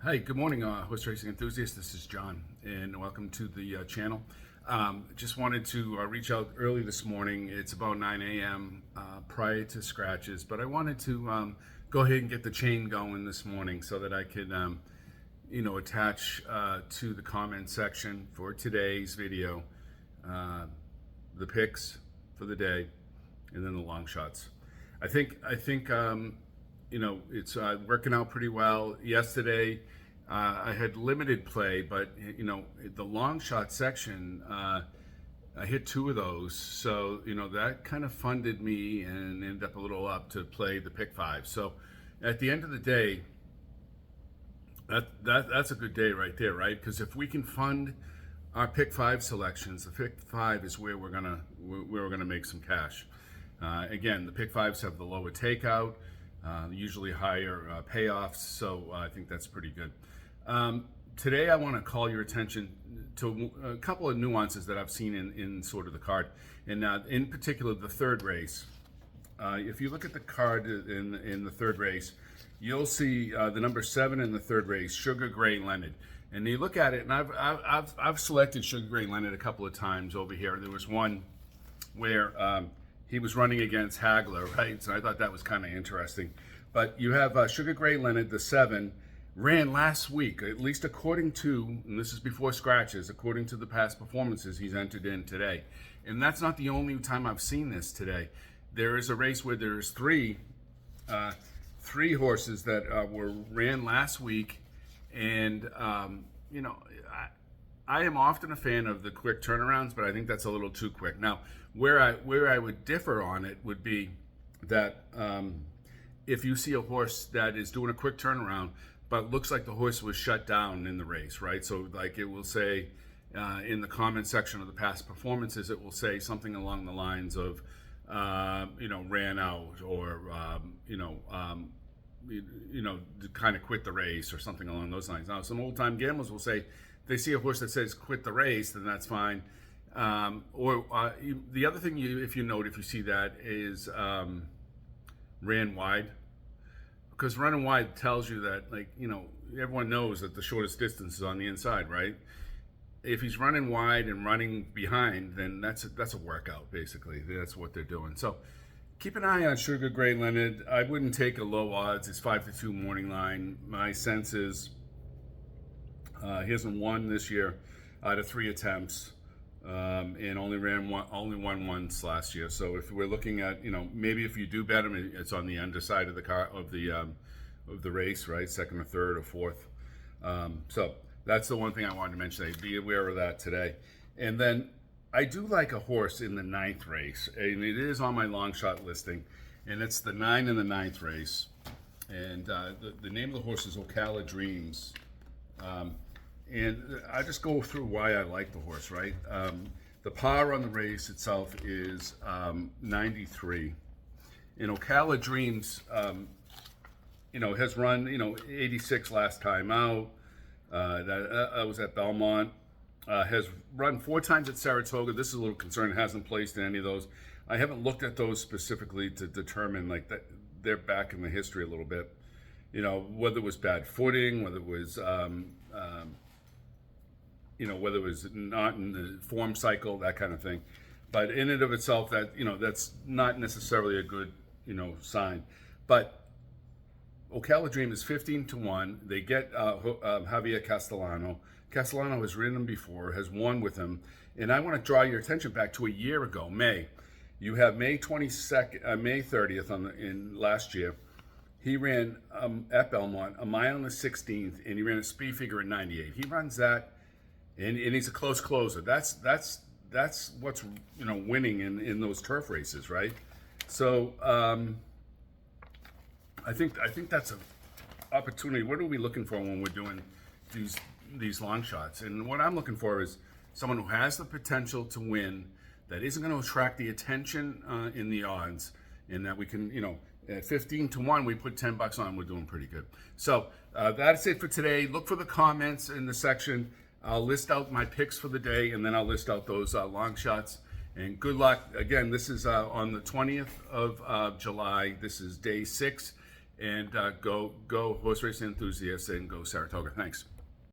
Hey, good morning, horse racing enthusiasts. This is John, and welcome to the channel. Just wanted to reach out early this morning. It's about 9 a.m. Prior to scratches, but I wanted to go ahead and get the chain going this morning so that I could, attach to the comment section for today's video the picks for the day, and then the long shots. I think it's working out pretty well. Yesterday, I had limited play, but the long shot section, I hit two of those, so that kind of funded me and ended up a little up to play the pick five. So at the end of the day, that's a good day right there, right? Because if we can fund our pick five selections, the pick five is where we're gonna make some cash. Again, the pick fives have the lower takeout. Usually higher payoffs, so I think that's pretty good. Today I want to call your attention to a couple of nuances that I've seen in sort of the card, and in particular the third race. If you look at the card in the third race, you'll see the number 7 in the third race, Sugar Gray Leonard. And you look at it, and I've selected Sugar Gray Leonard a couple of times over here. There was one where he was running against Hagler, right? So I thought that was kind of interesting. But you have Sugar Gray Leonard, the 7, ran last week, at least according to, and this is before scratches, according to the past performances he's entered in today. And that's not the only time I've seen this today. There is a race where there's three horses that ran last week, and I am often a fan of the quick turnarounds, but I think that's a little too quick. Now, where I would differ on it would be that if you see a horse that is doing a quick turnaround, but looks like the horse was shut down in the race, right? So like it will say in the comment section of the past performances, it will say something along the lines of, ran out, or, kind of quit the race or something along those lines. Now, some old time gamblers will say, they see a horse that says quit the race, then that's fine. The other thing if you see that is ran wide, because running wide tells you that, everyone knows that the shortest distance is on the inside, right? If he's running wide and running behind, then that's a workout, basically. That's what they're doing. So keep an eye on Sugar Gray Leonard. I wouldn't take a low odds. It's 5-2 morning line. My sense is he hasn't won this year out of 3 attempts, and only won once last year. So if we're looking at, maybe if you do bet him, it's on the underside of the car of the race, right? Second or third or fourth. So that's the one thing I wanted to mention today. Be aware of that today. And then I do like a horse in the 9th race, and it is on my long shot listing, and it's the 9 in the 9th race. And the name of the horse is Ocala Dreams. And I just go through why I like the horse, right? The par on the race itself is 93. And Ocala Dreams, has run, 86 last time out. That was at Belmont. Has run 4 times at Saratoga. This is a little concern. It hasn't placed in any of those. I haven't looked at those specifically to determine that they're back in the history a little bit. Whether it was bad footing, whether it was whether it was not in the form cycle, that kind of thing. But in and of itself, that's not necessarily a good, sign. But Ocala Dream is 15-1. They get Javier Castellano. Castellano has ridden him before, has won with him. And I want to draw your attention back to a year ago, May. You have May 22nd, May 30th in last year. He ran at Belmont a mile on the 16th, and he ran a speed figure at 98. He runs that, and he's a close closer. That's what's winning in those turf races, right? So I think that's an opportunity. What are we looking for when we're doing these long shots? And what I'm looking for is someone who has the potential to win, that isn't going to attract the attention in the odds, and that we can, at 15-1, we put $10 on. We're doing pretty good. So that's it for today. Look for the comments in the section. I'll list out my picks for the day, and then I'll list out those long shots. And good luck. Again, this is on the 20th of July. This is day 6. And go horse racing enthusiasts and go Saratoga. Thanks.